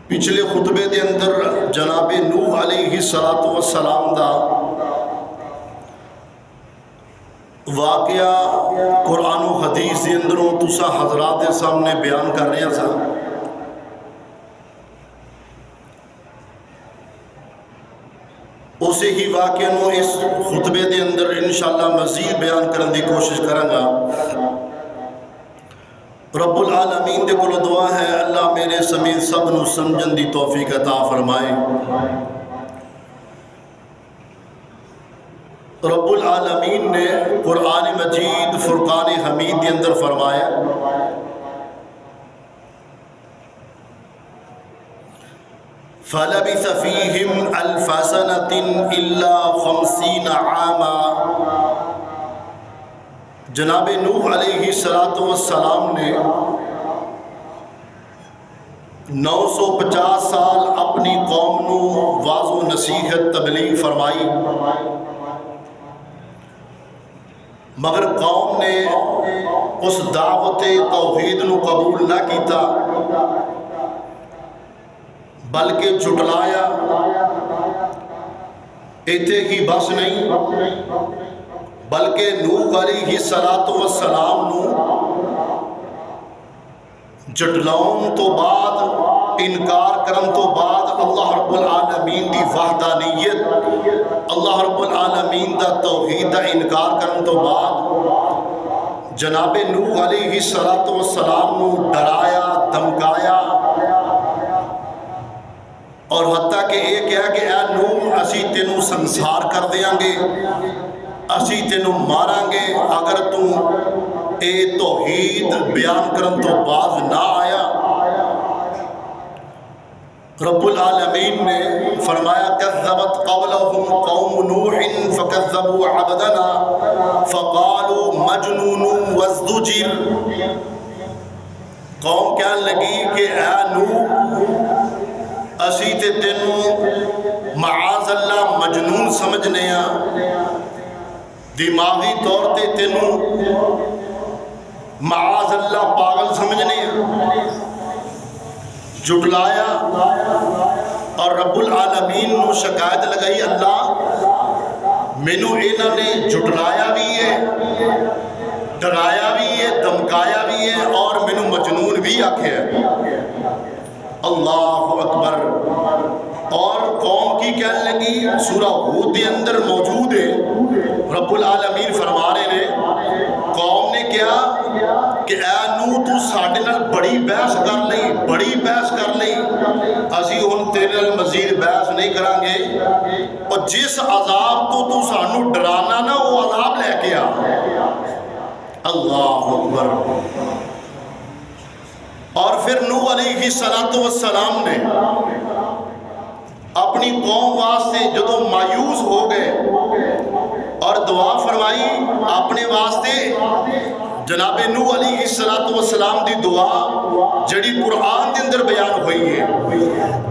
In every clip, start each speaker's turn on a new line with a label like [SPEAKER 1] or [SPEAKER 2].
[SPEAKER 1] پچھلے خطبے دے اندر جناب نوح علیہ السلام دا واقعہ قرآن و حدیث دے اندروں تسا حضرات دے سامنے بیان کر رہے ہیں. اسے ہی واقعہ نو اس خطبے دے اندر انشاءاللہ مزید بیان کرنے دی کوشش کروں گا. رب العالمین دے کول دعا ہے اللہ میرے سمیت سب نو سمجھن دی توفیق عطا فرمائے. رب العالمین نے قرآن مجید فرقان حمید دے اندر فرمایا فَلَبِثَ فِيهِمْ أَلْفَ سَنَةٍ إِلَّا 50 عَامًا. جناب نوح علیہ السلام نے 950 سال اپنی قوم نو واعظ و نصیحت تبلیغ فرمائی، مگر قوم نے اس دعوت توحید نو قبول نہ کیتا بلکہ جھٹلایا. ایتھے ہی بس نہیں بلکہ نوح علیہ السلام نو جھٹلاؤن تو بعد انکار کرن تو بعد اللہ رب العالمین دی وحدانیت اللہ رب العالمین دا توحید دا انکار کرن تو بعد جناب نوح علیہ السلام نو ڈرایا دھمکایا اور حتیٰ کہ یہ کہا کہ اے نوح اسی تینوں سنسار کر دیاں گے، اسی تینوں ماراں گے اگر تو اے توحید بیان کرن تو باز نہ آیا. رب العالمین نے فرمایا کذبت قبلہم قوم نوح فکذبوا عبدنا فقالوا مجنون وازدجر. قوم کہنے لگی کہ اے نوح اسی تے تینوں معاذ اللہ مجنون سمجھنے ہیں، دماغی طور تے تینوں معاذ اللہ پاگل سمجھنے ہیں. جھٹلایا اور رب العالمین نو شکایت لگائی اللہ مینوں انہاں نے جھٹلایا بھی ہے، ڈرایا بھی ہے، دھمکایا بھی ہے اور مینوں مجنون بھی آکھیا ہے. اللہ اکبر. اور قوم کی کہنے لگی سورہ ہود کے اندر موجود ہے، رب العالمین فرما رہے ہیں قوم نے کہا کہ اے نوح تو ساڈے نال بڑی بحث کر لئی، بڑی بحث کر لئی، اسی ہن تیرے نال مزید بحث نہیں کریں گے اور جس عذاب تو سانو ڈرانا نا وہ عذاب لے کے آ. اللہ اکبر. اور پھر نوح علیہ السلام نے اپنی قوم واسطے جدو مایوس ہو گئے اور دعا فرمائی اپنے واسطے جناب نوح علیہ السلام دی دعا جڑی قرآن دے اندر بیان ہوئی ہے.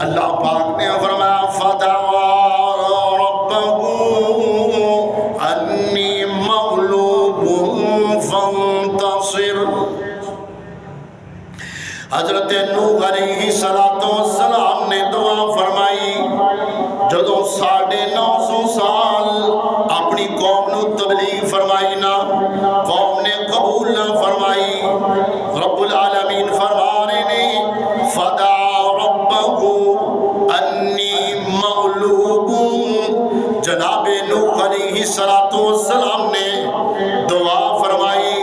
[SPEAKER 1] اللہ پاک نے فرمایا فَدَعَا رَبَّهُ أَنِّي مَغْلُوبٌ فَانْتَصِرْ. حضرت نوح علیہ السلام نے دعا فرمائی جدو 950 سال اپنی قوم نو تبلیغ فرمائی نا قوم نے قبول نہ فرمائی. رب العالمین فرما رہے نے فدعا ربہ انی مغلوب. جناب نوح علیہ السلام نے دعا فرمائی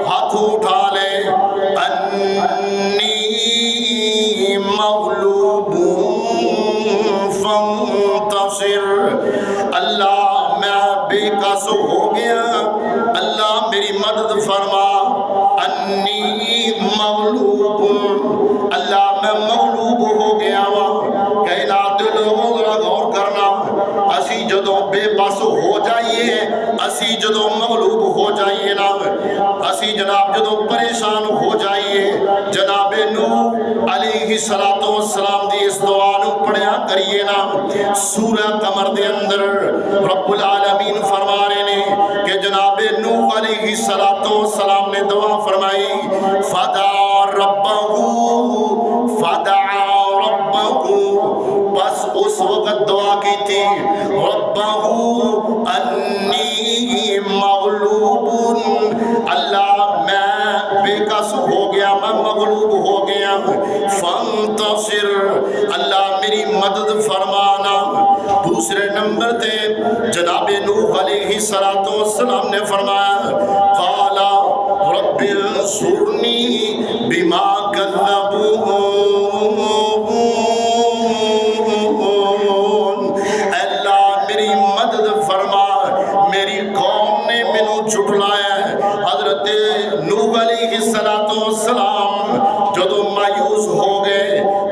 [SPEAKER 1] ہاتھ اٹھا لے انی مغلوب فانتصر. اللہ میں بے کس ہو گیا، اللہ میری مدد فرما. انی مغلوب، اللہ میں مغلوب ہو گیا وا. کائنات دے لوگوں ذرا غور کرنا، اسی جدوں بے بس ہو جائیے، اسی جدوں مغلوب ہو جائیے نا، اسی جناب جدوں پریشان ہو جائیے، جناب نوح علیہ السلام دی اس دعا نو پڑھیا کریے نا. سورہ قمر دے اندر رب العالمین فرما رہے نے کہ جناب نوح علیہ السلام نے دعا فرمائی فدعا ربہ ربہ انی مغلوب، اللہ میں بے کس ہو گیا، میں مغلوب ہو گیا، فانتصر، اللہ میری مدد فرمانا۔ دوسرے نمبر تے جناب نوح علیہ السلام نے فرمایا قال رب انصرنی بما کذبون، اللہ میری مدد فرما، میری قوم نے مینوں جھٹلایا ہے۔ حضرت نوح علیہ السلام جدو مایوس ہو گئے،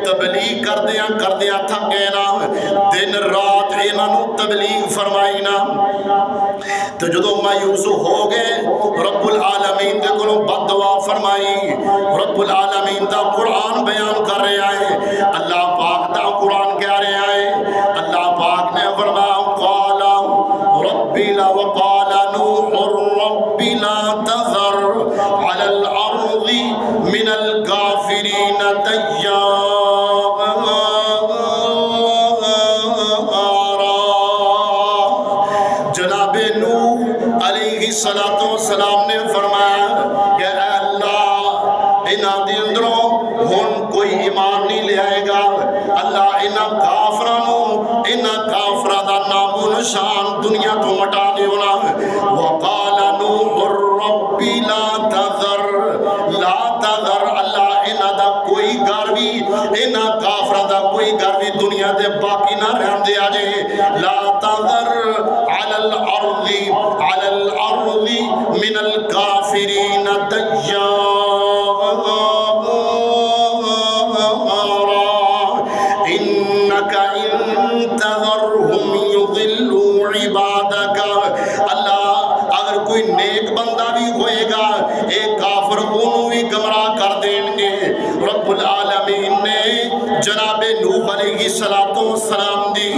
[SPEAKER 1] تبلیغ کردیاں تھک گئے نا، دن رات انہاں نوں تبلیغ فرمائی نا، تو جدو مایوس ہو گئے رب العالمین دے کولوں بد دعا فرمائی۔ رب العالمین دا قرآن بیان کر رہا ہے، اللہ پاک دا قرآن کہہ رہا ہے، اللہ پاک نے فرمایا قال رب لا وقال نوح رب لا تذر على الارض من الكافرین دیارا، جناب نوح علیہ السلام نے فرمایا کہ اے اللہ انہاں دے اندروں ہن کوئی ایمان نہیں لے آئے گا، اللہ انہاں کافراں دا نام و نشان دنیا تو مٹا دیونا۔ وقال نوح رب لا تذر، اللہ انہاں دا کوئی گھر بھی، انہاں کافراں دا کوئی گھر بھی دنیا دے باقی نہ رہن دیا جے۔ لا تذر على الارض من الكافرین دیارا انک ان تذرهم یضلوا عبادک، اللہ اگر کوئی نیک بندہ بھی ہوئے گا ایک کافر انہوں بھی گمراہ کر دیں گے۔ رب العالمین نے جناب نوح علیہ السلام دی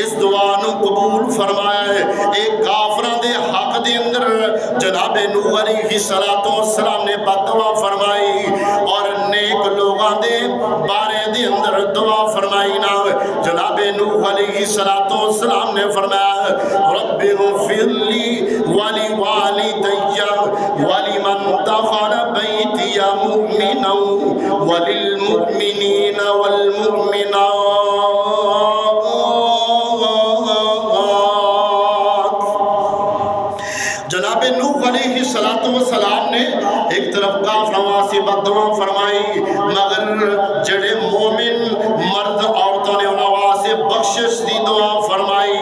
[SPEAKER 1] اس دعا نو قبول فرمایا ہے۔ ایک کافران دے حق دے اندر جناب نوح علیہ السلام نے بد دعا فرمائی، اور نیک لوگاں دے بارے دے اندر دعا فرمائی نا۔ جناب نوح علیہ السلام نے فرمایا رب اغفر لی ولی والدی ولمن دخل بیتی مؤمنا وللمؤمنین والمؤمنات۔ جناب نوح علیہ السلام نے ایک طرف کافروں سے بد دعا فرمائی، مگر جڑے مومن مرد عورتوں نے انہوں سے بخشش دی دعا فرمائی۔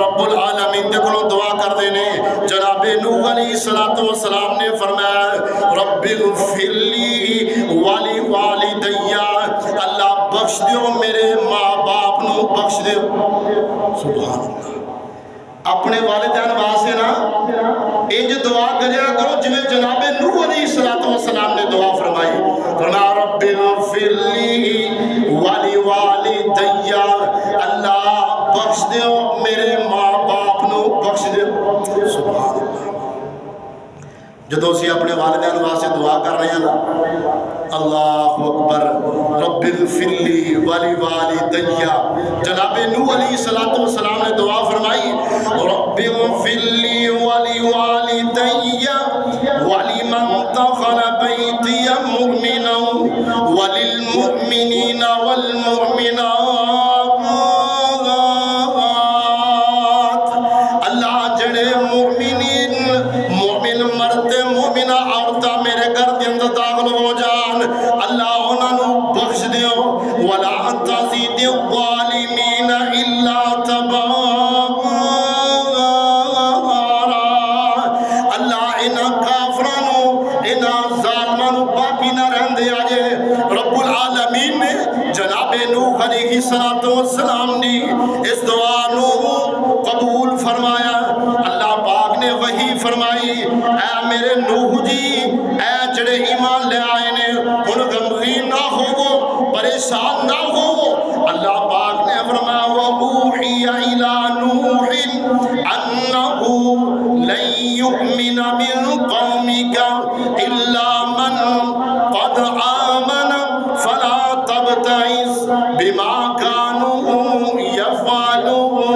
[SPEAKER 1] رب العالمین دے کولوں دعا کر دینے، جناب نوح علیہ السلام نے فرمایا رب اغفر لی ولی والدی، اللہ بخش دیو میرے ماں باپ نو بخش دیو۔ سبحان اللہ، اپنے والدین واسطے نا انج دعا کریا کرو جویں جناب نوح علیہ السلام نے دعا فرمائی۔ فرمایا رب اغفر لی ولی والدی، اللہ بخش دیو میرے ماں باپ نو بخش دیو۔ سبحان اللہ، جدو اسی اپنے والدین واسطے دعا کر رہے ہیں نا، اللہ اکبر، رب اغفر لی ولی والدی، جناب نوح علیہ السلام نے دعا فرمائی رب اغفر لی ولی والدی ولمن دخل بیتی مؤمنا وللمؤمنین والمؤمنات۔ اللہ جڑے مومن مرد مومنہ عورتہ میرے گھر کے اندر داخل ہو جان، اللہ انہوں نے بخش دیو، وَلَا تَزِدِ الظَّالِمِينَ إِلَّا تَبَارًا، اللہ انہاں کافرانوں انہاں ظالمانوں باقی نہ رہن دے آجے۔ رب العالمین نے جناب نوح علیہ السلام نے اس دعا نو قبول فرمایا۔ اللہ پاک نے وحی فرمائی اے میرے نوح جی، اے جڑے ایمان لے آئے نے ان غمگین نہ ہو، پریشان نہ ہو۔ اللہ پاک نے فرمایا وَأُوحِيَ إِلَىٰ نُوحٍ أَنَّهُ لَن يُؤْمِنَ مِن قَوْمِكَ إِلَّا مَن قَدْ آمَنَ فَلَا تَبْتَئِسْ بِمَا كَانُوا يَفْعَلُونَ۔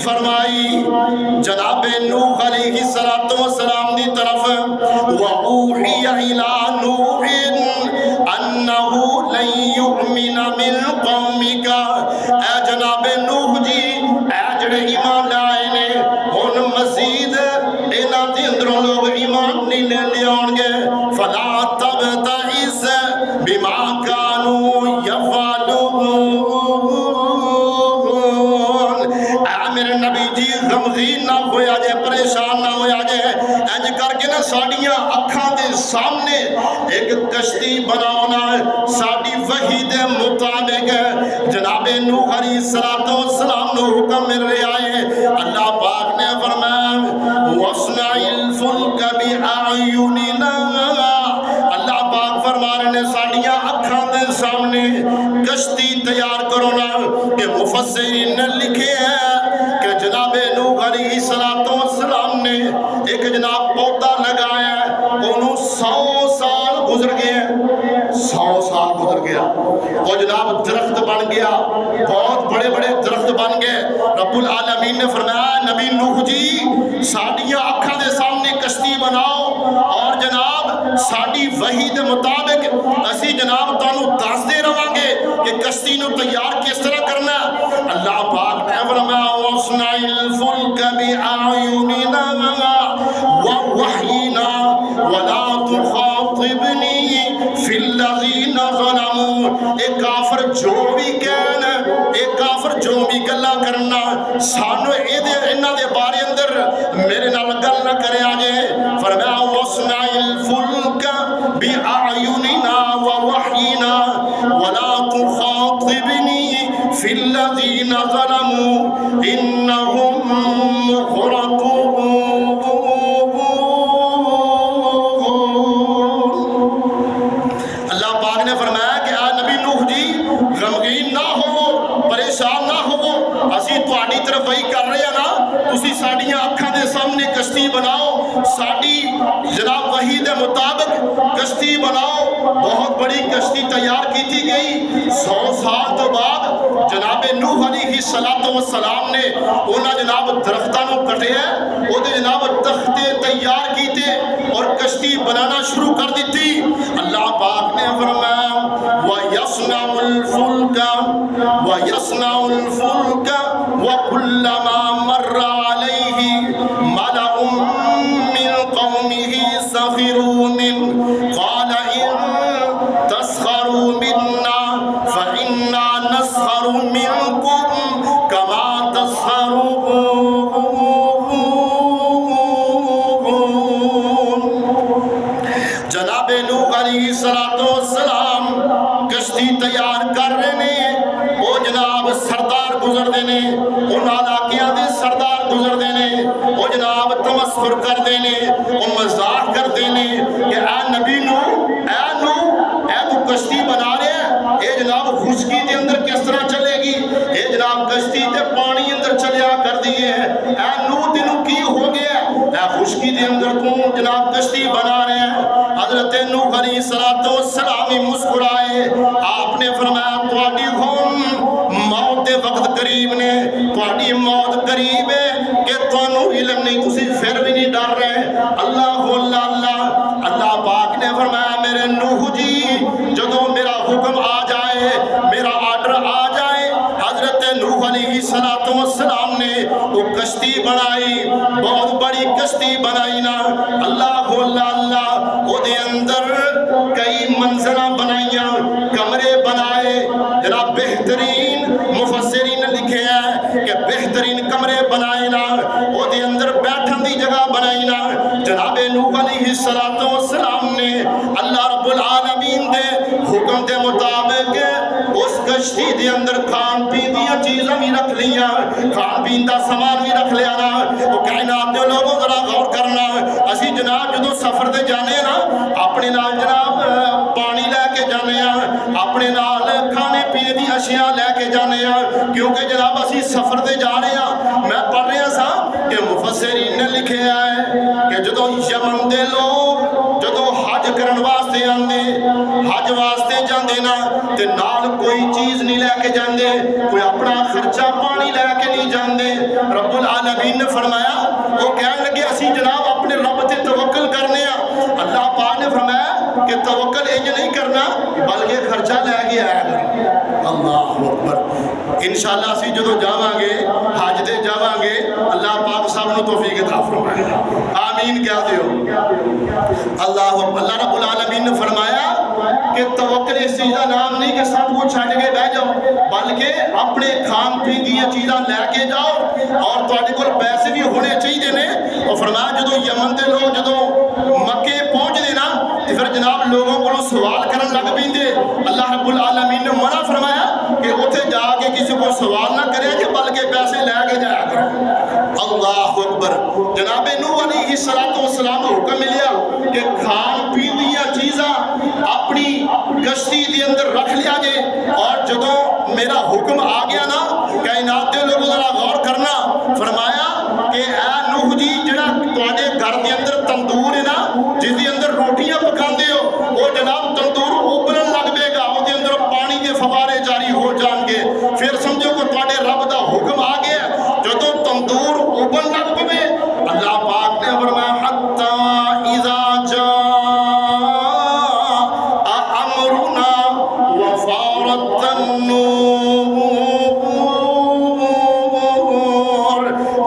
[SPEAKER 1] فرمائی جناب نوح علیہ السلام دی طرف وَأُوحِيَ إِلَىٰ نُوحٍ أَنَّهُ لَن يُؤْمِنَ مِن قَوْمِكَ اے جناب نوح جی اے جڑے ایمان لائے نے ہن مزید انہاں دے اندروں لوگ ایمان نہیں لے آن گے فَلَا تَبْتَئِسْ بِمَا كَانُوا يَفْعَلُونَ اے میرے نبی جی غمگین نہ ہویا جے پریشان نہ ہویا جے انج کر کے نہ ساڈیاں اکھاں دے سامنے ایک کشتی بناونا ساڈی وحی دے مطابق جناب نوح علیہ السلام نو حکم مل رہا ہے اللہ پاک نے فرمایا وَاصْنَعِ الْفُلْكَ بِأَعْيُنِنَا اللہ پاک فرما رہے ہیں ساڈیاں اکھاں دے سامنے کشتی تیار کرو نا کہ مفسرین نے لکھے ہیں کہ جناب نوح علیہ السلام نے ایک جناب پودا لگایا انہوں 100 سال گزر گئے 100 سال گزر گیا وہ جناب درخت بن گیا بہت بڑے بڑے درخت بن گئے رب العالمین نے فرمایا نبی نوح جی ساڈیاں اکھاں دے سامنے کشتی بناؤ اور جناب ساڈی وحی دے مطابق اسی جناب تانوں دسدے رہاں گے کہ کشتی نو تیار کس طرح کرنا اللہ پاک نے فرمایا وَاصْنَعِ الْفُلْكَ بِأَعْيُنِنَا وَوَحْيِنَا وَلَا تُخَاطِبْنِي فِي الَّذِينَ ظَلَمُوا اے کافر جو بھی کہن اے کافر جو بھی گلا کرنا سانو انہاں دے بارے اندر میرے نال گل نہ کرے آجے فرمایا وَاصْنَعِ الْفُلْكَ بِأَعْيُنِنَا وَوَحْيِنَا وَلَا تُخَاطِبْنِي فِي الَّذِينَ ظَلَمُوا إِنَّهُمْ مُغْرَقُونَ اللہ پاک نے فرمایا کہ اے نبی نوح جی غمگین نہ ہو پریشان نہ ہو اسی تہاڈی طرف وہی کر رہے ہیں نا تسی ساڈیاں اکھاں دے سامنے کشتی بناؤ ساڈی جناب وحی دے مطابق کشتی بناؤ بہت بڑی کشتی تیار کی تھی گئی 100 سال تو بعد جناب نوح علیہ السلام نے انہاں جناب درختاں نو کٹیا او دے جناب تختے تیار کیتے اور کشتی بنانا شروع کر دیتی اللہ پاک نے فرمایا وَيَصْنَعُ الْفُلْكَ وَكُلَّمَا مَرَّ عَلَيْهِ مَلَأٌ مِّن قَوْمِهِ سَخِرُوا مِنْهُ قَالَ إِن تَسْخَرُوا مِنَّا فَإِنَّا نَسْخَرُ مِنْكُمْ كَمَا تَسْخَرُونَ جناب نوح علیہ السلام کشتی تیار کر رہے ہیں وہ جناب سردار گزر دینے ان علاقیاں دے سردار گزر دینے وہ جناب تمسخر کر دینے وہ مزاح کر دینے کہ اے نبی نوح اے تو کشتی بنا رہے ہیں اے جناب خشکی دے اندر کس طرح چلے گی اے جناب کشتی تے پانی اندر چلیا کر دیئے اے نوح تینوں کی ہو گیا اے خشکی دے اندر تو جناب کشتی بنا رہے ہیں حضرت نوح علیہ السلام مسکرائے آپ نے فرمایا تواڈی قوم موت دے وقت قریب نے تواڈی موت قریب ہے کہ تانوں علم نہیں تسی پھر بھی نہیں ڈر رہے اللہ پاک نے فرمایا میرے نوح جی جدوں میرا حکم آ جائے میرا آرڈر آ جائے حضرت نوح علیہ السلام نے وہ کشتی بنائی بہت بڑی کشتی بنائی نا اللہ وہ دے اندر کئی منزلہ بنائیاں کمرے بنائے جناب بہترین مفسرین نے لکھے ہیں کہ بہترین کمرے بنائے نا وہ دے اندر بیٹھن دی جگہ بنائی نا جناب نوح علیہ السلام نے اللہ رب العالمین دے حکم دے مطابق اس کشتی دے اندر کھان پین دیا چیزیں بھی رکھ لیا کھان پین دا سامان بھی رکھ لیا نا وہ کائنات دے لوگوں ذرا غور کرنا اسی جناب جدو سفر دے جانے نا اپنے نال جناب پانی لے کے جانے اپنے نال کھانے پینے دی اشیاء لے کے جانے کیونکہ جناب اسی سفر دے جا رہے ہیں میں پڑھ رہا سا کہ مفسرین نے لکھے ہے کہ جدو یمن دے لوگ جدو حج کرن واسطے آندے حج واسطے جاندے نا تے نال کوئی چیز نہیں لے کے جاندے، کوئی اپنا خرچہ پانی لے کے نہیں جاندے۔ رب العالمین نے فرمایا، وہ کہنے لگے اسی جناب اپنے رب تے توکل کرنے ہیں۔ اللہ پاک نے فرمایا کہ توکل انج نہیں کرنا بلکہ خرچہ لے کے آیا کرو۔ اللہ اکبر۔ انشاءاللہ اسی جدو جاواں گے حج تے جاواں گے، اللہ پاک سب نو توفیق عطا فرمائے، آمین کیا دیو۔ اللہ رب العالمین نے فرمایا کہ توکل اس چیز کا نام نہیں کہ سب کچھ چھڈ کے بہ جاؤ، بلکہ اپنے کھان پین دی چیزاں لے کے جاؤ اور تواڈے کول پیسے بھی ہونے چاہیے نے۔ اور فرمایا جدو یمن دے لوگ جدو مکے پہنچ دے نا تو پھر جناب لوگوں کو سوال کرن لگ پیندے، اللہ رب العالمین نے منع فرمایا کہ اتنے جا کے کسی کو سوال نہ کرے کہ بلکہ پیسے لے کے جایا کرو۔ اللہ اکبر۔ جناب نوح علیہ السلام کو حکم ملیا کہ کھان پین دیا چیزاں اپنی کشتی دے اندر رکھ لیا جے، اور جدو میرا حکم آ گیا نا کائنات دے لوگوں ذرا غور کرنا، فرمایا کہ اے نوح جی جڑا تواڈے گھر دے اندر تندور ہے نا جس دے اندر روٹیاں پکاندے ہو، وہ جناب تندور ابلن لگ پے گا، وہ دے اندر پانی دے فوارے جاری ہو جان گے، پھر سمجھو کہ تواڈے رب دا حکم آ گیا۔ جدو تندور ابلن لگ پے اللہ پاک نے فرمایا حتی اذا جاء امرنا وفارت النور،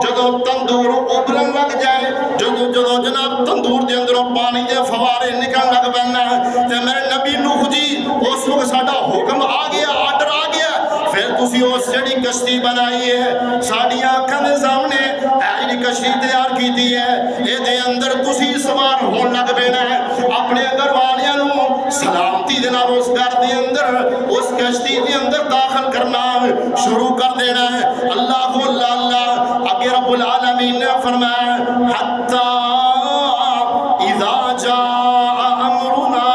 [SPEAKER 1] جدو تندور ابلن لگ جائے، جدو جناب تندور دے اندروں پانی دے فوارے نکلن لگ پینا تے میرے نبی نوح جی اس وقت ساڈا حکم آ گیا، آرڈر آ گیا، پھر تسی اس جڑی کشتی بنائی ہے ساڈیاں اکھاں دے سامنے جڑی کشتی تیار کیتی ہے اے دے اندر تسی سوار ہون لگ پینا ہے، اپنے گھر والیاں نو سلامتی دے نال اس گھر دے اندر اس کشتی دے اندر داخل کرنا شروع کر دینا ہے۔ اللہ اللہ اگے رب العالمین نے فرمایا حتی اذا جاء امرنا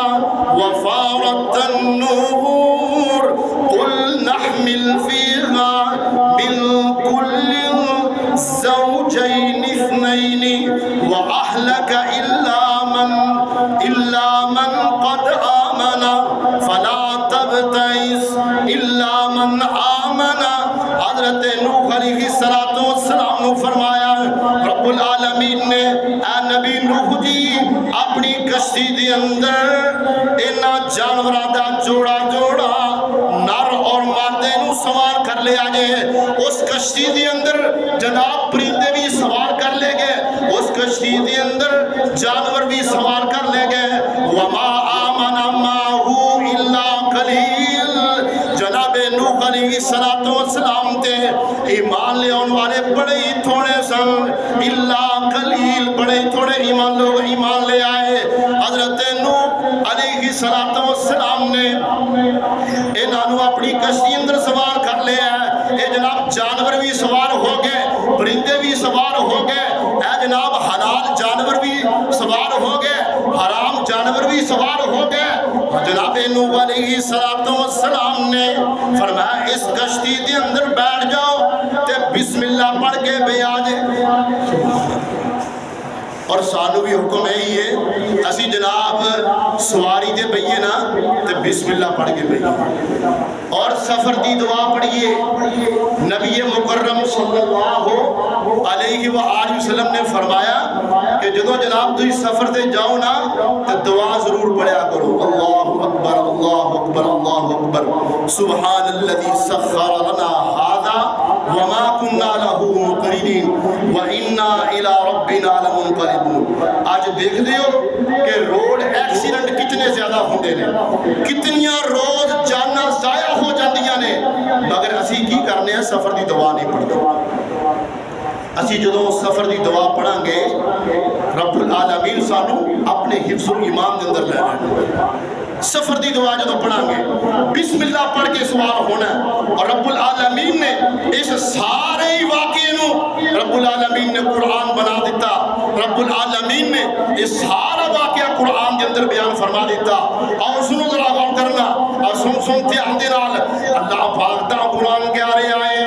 [SPEAKER 1] وفارت النور قل نحمل فيها من كل زوجين اثنين وأهلك إلا من قد آمن فلا تبتئس إلا من آمن۔ حضرت نوح علیہ السلام نے فرمایا رب العالمین نے اے نبی نوح جی اپنی کشتی دے اندر انہاں جانوراں دا جوڑا جوڑا نر اور مادے نو سوار کر لیا جے، اس کشتی دے اندر جناب پرندے بھی سوار کر لے گئے، اس کشتی دے اندر جانور بھی سوار کر لے گئے، وما آمن معه الا قلیل۔ جناب نوح علیہ السلام تے ایمان لے آن والے بڑے ہی تھوڑے سن، الا قلیل بڑے ہی تھوڑے لوگ ایمان لے آئے۔ حضرت نوح علیہ السلام نے انہوں اپنی کشتی اندر سوار کر لیا ہے، اے جناب جانور بھی سوار ہو گئے، پرندے بھی سوار ہو گئے، اے جناب حلال جانور بھی سوار ہو گئے، حرام جانور بھی سوار ہو گئے۔ جناب نوح علیہ السلام نے فرمایا اس کشتی دے اندر بیٹھ جاؤ تے بسم اللہ پڑھ کے بے آجے، اور سانو بھی حکم ہے ہی ہے اسی جناب سواری دے بئیے نا تے بسم اللہ پڑھ کے بئیے، اور سفر دی دعا پڑھئے۔ نبی مکرم صلی اللہ علیہ وآلہ وسلم نے فرمایا کہ جدو جناب تھی سفر تے جاؤ نا تے دعا ضرور پڑھیا کرو، اللہ اکبر اللہ اکبر اللہ اکبر سبحان الذی سخر لنا ھذا وما كنا له مقرنین وانا الى ربنا لمنقلبون۔ آج دیکھ دیو کہ روڈ ایکسیڈنٹ کتنے زیادہ ہوندے نے، کتنیاں روز جانا ضائع ہو جاندیاں نے، مگر اسی کی کرنے ہیں سفر دی دعا نہیں پڑھتے۔ اسی جدو سفر دی دعا پڑھاں گے رب العالمین سانو اپنے حفظ و ایمان دے اندر لے آئے۔ سفر دی دعا جدو پڑھاں گے بسم اللہ پڑھ کے سوار ہونا ہے، اور رب العالمین نے اس سارے واقعے نو رب العالمین نے قرآن بنا دیتا، رب العالمین نے اس سارا واقعہ قرآن کے اندر بیان فرما دیتا۔ اور سنو ذرا غور کرنا اور سنتے آندے نال اللہ پاک دا قرآن کے آرے آئے،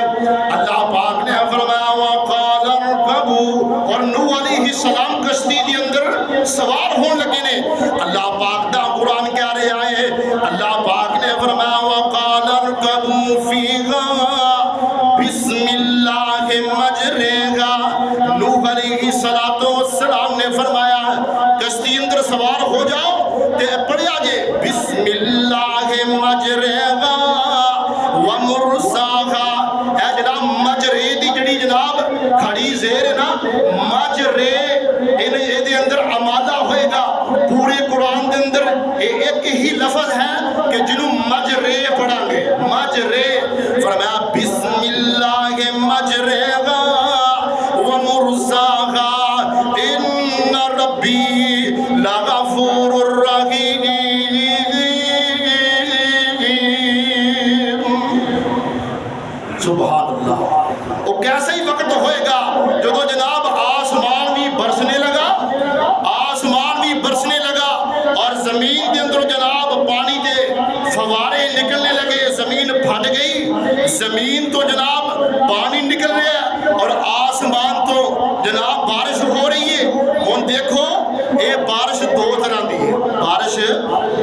[SPEAKER 1] اللہ پاک نے فرمایا وَقَالَ ارْكَبُوا اور نوح علیہ السلام کشتی دی اندر سوار ہون لگے نے. اللہ پاک دا قرآن کیا رہے آئے, اللہ پاک نے فرمایا وَقَالَ ارْكَبُوا فِيهَا بِسْمِ اللَّهِ مَجْرَاهَا. نوح علیہ السلام نے فرمایا کشتی اندر سوار ہو جاؤ تے پڑھیا جے بسم اللہ مجرہا ومرساہا. اے جناب مجرے دی جڑی جناب کھڑی زیر ہے نا, مجرے اے دے اندر عمادہ ہوئے گا. پورے قرآن دے اندر ایک ہی لفظ ہے کہ جنہوں مجرے پڑھا گے, مجرے. فرمایا بسم اللہ مجرہا ومرساہا ان ربی لغفور الرحیم. سبحان اللہ. وہ کیسا ہی وقت ہوئے گا جو جناب آسمان بھی برسنے لگا, آسمان بھی برسنے لگا اور زمین کے اندر جناب پانی کے فوارے نکلنے لگے. زمین پھٹ گئی, زمین تو جناب پانی نکل رہا ہے اور آسمان تو جناب بارش ہو رہی ہے. ہن دیکھو یہ بارش دو طرح دی ہے, بارش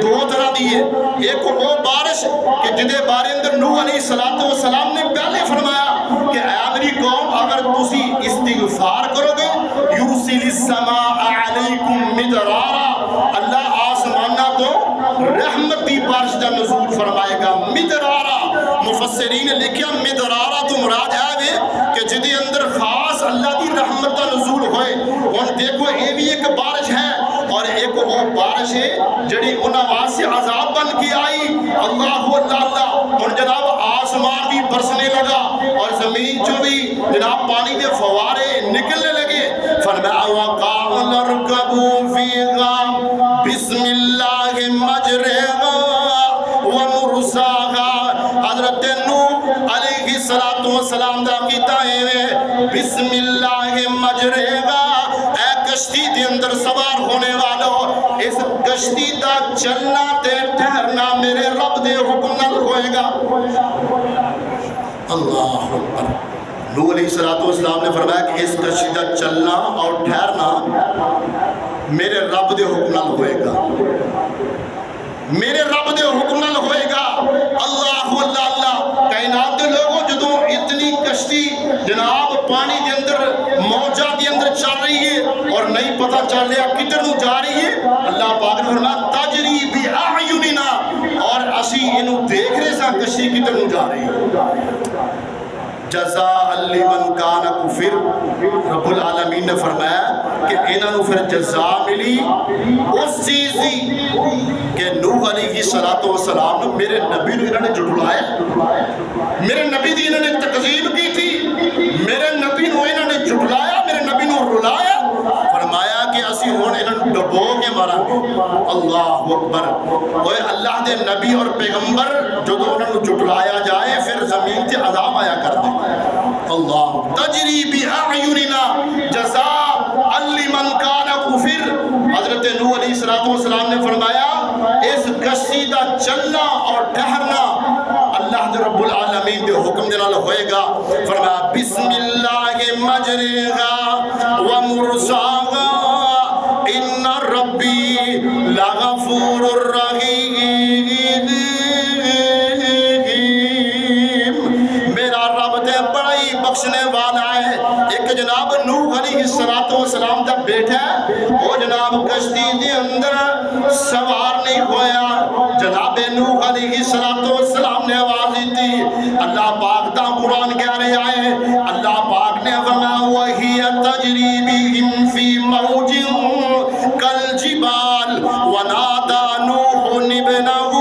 [SPEAKER 1] دو طرح دی ہے. ایک وہ بارش کہ جدے بارے اندر نوح علیہ السلام نے پہلے فرمایا کہ اے میری قوم اگر تسی استغفار کرو گے یرسل السماء علیکم مدرارا, اللہ آسمانہ تو رحمت دی بارش دا نزول فرمائے گا. مدرارا مفسرین نے لکھیا مدرارا تو مراد ہے کہ جدے اندر خاص اللہ دی رحمت دا نزول ہوئے. اور دیکھو یہ بھی ایک بارش ہے اور ایک وہ بارش ہے جڑی انہاں واسطے عذاب بن کے آئی. اللہ اللہ. اور جناب آسمان بھی برسنے لگا اور زمین جو بھی جناب پانی کے فوارے نکلنے لگے. فرمایا وَقَالَ ارْكَبُوا فِيهَا بِسْمِ اللَّهِ مَجْرَاهَا وَمُرْسَاهَا. حضرت نوح علیہ السلام دا کیتا ہے بسم اللہ مجرہا. اے کشتی دے اندر سوار ہونے والو, اس کشتی دا چلنا تے ٹھہرنا میرے رب دے حکم نال ہوئے گا. اللہ اکبر. نوح علیہ السلام نے فرمایا کہ اس کشتی دا چلنا اور ٹھہرنا میرے رب دے حکم نال ہوئے گا, میرے رب دے حکم نال ہوئے گا. اللہ اللہ اللہ. کائنات دے لوگوں جدوں اتنی کشتی جناب پانی دے اندر موجہ دے اندر چل رہی ہے اور نہیں پتہ چل رہا کدھر نو جا رہی ہے, اللہ پاک نے فرمایا تجری بِأَعْيُنِنَا, اور اسی انہوں دیکھ رہے سا کشتی کدھر نو جا رہی ہے. جزاء لمن کان کفر. رب العالمین نے فرمایا کہ انہوں نے پھر جزا ملی اس چیز دی کہ نوح علیہ السلام نے میرے نبی نے انہوں نے جھٹلایا, میرے نبی دی انہوں نے تکذیب کی تھی, میرے نبی نے انہوں نے جھٹلایا, میرے نبی نے رلایا. فرمایا کہ اسی ہون انہوں نے ڈبو کے مارا گے. اللہ اکبر. وہ اللہ دے نبی اور پیغمبر جو انہوں نے جھٹلایا جائے پھر زمین سے عذاب آیا کر دیں. اللہ تجری بِأَعْيُنِنَا جزاء لمن کان کفر. حضرت نوح علیہ السلام نے فرمایا اس کشتی دا چلنا اور ٹھہرنا اللہ دے رب العالمین دے حکم دے نال ہوئے گا. فرمایا بسم اللہ مجرہا ومرساہا ان ربی لغفور الرحیم. میرا رب تے بڑا ہی بخشنے والا ہے. ایک جناب نوح علیہ السلام دا بیٹا ہے, وہ جناب کشتی دے اندر سوار نہیں ہویا. جناب نوح علیہ السلام نے آواز دی تھی. اللہ پاک دا قرآن کہہ رہے آئے, اللہ پاک نے فرمایا وَهِيَ تَجْرِي بِهِمْ فِي مَوْجٍ كَالْجِبَالِ وَنَادَى نُوحٌ ابْنَهُ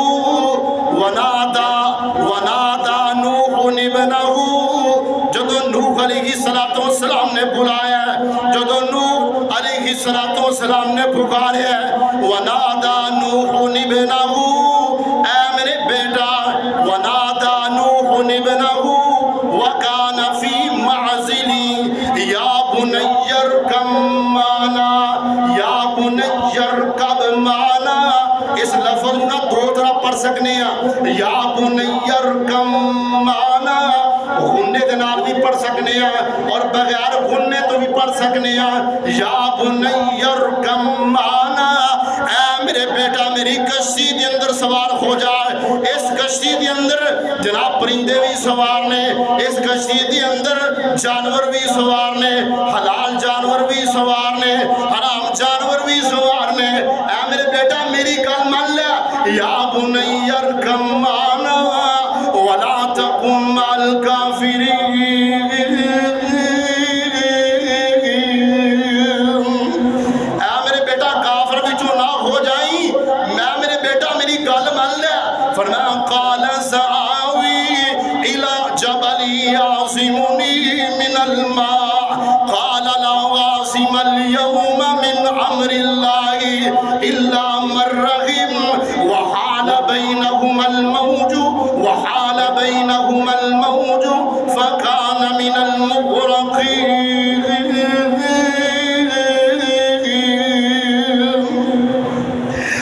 [SPEAKER 1] وَنَادَى نُوحٌ ابْنَهُ. جدو نوح علیہ السلام نے بلایا, جدو نوح علیہ السلام نے پکاریا وَنَادَى نُوحٌ ابْنَهُ, اے میرے بیٹا. وَنَادَى نُوحٌ ابْنَهُ وَكَانَ فِي مَعْزِلٍ يَا بُنَيَّ ارْكَبْ مَعَنَا یا بُنَيَّ ارْكَبْ مَعَنَا. اس لفظ نہ دو طرح پڑھ سکنے ہیں, یا بُنَيَّ ارْكَبْ مَعَنَا غنے دے نال بھی پڑھ سکنے ہیں اور بغیر غنے تو بھی پڑھ سکنے ہیں۔ یا بنی ارکم معنا، اے میرے بیٹا میری کشتی دے اندر سوار ہو جائے۔ اس کشتی دے اندر جناب پرندے بھی سوار نے، اس کشتی دے اندر جانور بھی سوار نے، حلال جانور بھی سوار نے، حرام جانور بھی سوار نے۔ اے میرے بیٹا میری گل مان لے، یا بنی ارکم معنا ولا تکن مع الکافرین۔ اے میرے بیٹا کافر وچوں نہ ہو جائیں، میں میرے بیٹا میری گل مان لے۔ فرمایا قال سآوی الی جبل یعصمنی من الماء قال لا عاصم اليوم من امر اللہ الا من رحم وحال بینہما الموج فکان من المغرقین۔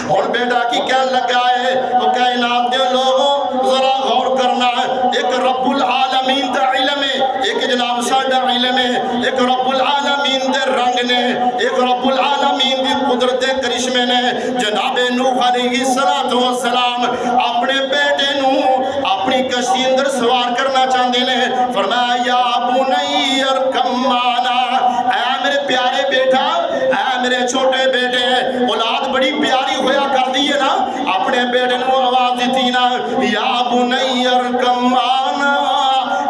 [SPEAKER 1] اور بیٹا کی کیا لگا ہے وہ کائنات دے لوگوں ذرا غور کرنا ہے۔ ایک رب العالمین دا علم ہے، ایک جناب ساڈا علم ہے، ایک رب العالمین دے رنگ نے، ایک رب العالمین دی قدرت کرشمے نے۔ جناب نوح علیہ السلام اپنے بیٹے نو اپنی کشتی اندر سوار کرنا چاہتے ہیں۔ فرمایا یا بنی ارکم معنا، اے میرے پیارے بیٹا، اے میرے چھوٹے بیٹے، اولاد بڑی پیاری ہویا کر دی ہے نا، اپنے بیٹے نو آواز دیتی نا، یا بنی ارکم معنا،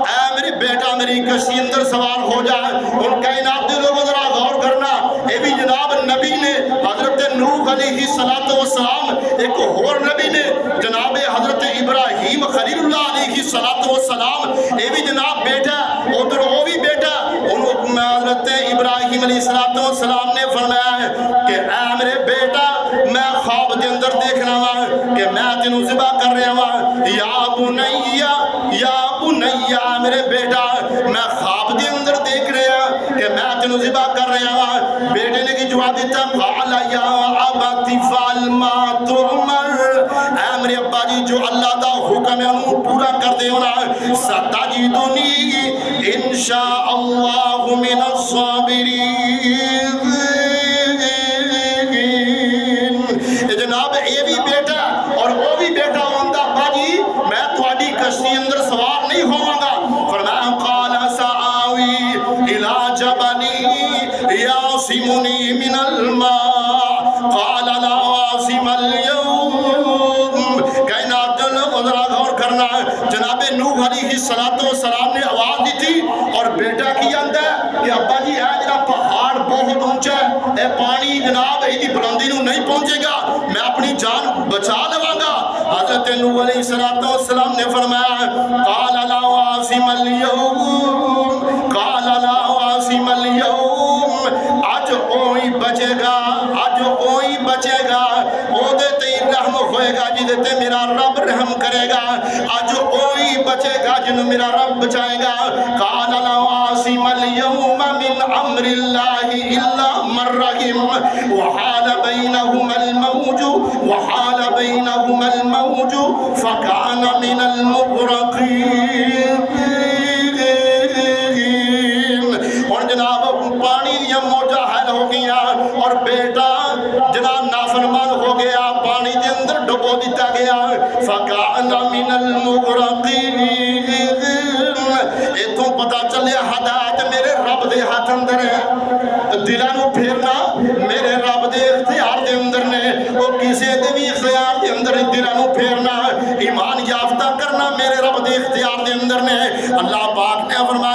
[SPEAKER 1] اے میرے بیٹا میری کشتی اندر سوار ہو جائے۔ ان کائنات دے لوگوں ذرا غور کرنا، اے بھی جناب نبی نے حضرت نوح علیہ السلام، ایک اور نبی نے جناب حضرت ابراہیم خلیل اللہ علیہ السلام، اے بھی جناب بیٹا، ادھر وہ بھی بیٹا۔ حضرت ابراہیم علیہ السلام نے فرمایا ہے کہ اے میرے بیٹا میں خواب دے اندر دیکھ رہا ہوں کہ میں تینوں ذبح کر رہا ہوں۔ یا بنیا میرے بیٹا میں خواب دے اندر دیکھ رہا ہوں کہ میں تینوں ذبح کر رہا ہوں۔ بیٹے نے کی جواب دیتا قال یا ابت فعل ما تؤمر، اے میرے ابا جی جو اللہ دا حکم ہے انہوں پورا کر دے ہونا۔ ستجدنی انشاء اللہ من الصابرین۔ جناب یہ بھی بیٹا اور وہ بھی بیٹا ہوندہ ابا جی میں تواڈی کشتی اندر سوار نہیں ہوواں گا۔ فرمایا قال سآوی الی جبل یعصمنی من الماء قال لا عاصم اليوم۔ کائنات ذرا غور کرنا ہے، جناب نوح علیہ السلام نے آواز دی تھی اور بیٹا کی آندا ہے کہ ابا جی اے جڑا پہاڑ بہت اونچا ہے، اے پانی جناب ایدی بلندی نو نہیں پہنچے گا، میں اپنی جان بچا لواں گا۔ حضرت نوح علیہ السلام نے فرمایا قال لا عاصم اليوم، قال لا عاصم اليوم، آج اوہی بچے گا، آج اوہی بچے گا، او دے تے رحم ہوئے گا جدے تے میرا رب رحم کرے گا، آج اوہی بچے گا جنہوں میرا رب بچائے گا۔ قال لا عاصم اليوم من امر اللہ الا من رحم وحال بینہما الموج فکان من المغرقین۔ اور جناب پانی دیا موجہ حل ہو گیا اور بیٹا جناب نافرمان ہو گیا، پانی دے اندر ڈبو دیتا گیا۔ فکان من المغرقین۔ ایتھوں پتا چلے ہدایت میرے رب دے ہاتھ اندر ہے، دلانو پھیرنا میرے رب دے اختیار دے اندر نے، وہ کسے دے بھی اختیار دے اندر دلانو پھیرنا ایمان یافتہ کرنا میرے رب دے اختیار دے اندر نے۔ اللہ پاک نے فرمایا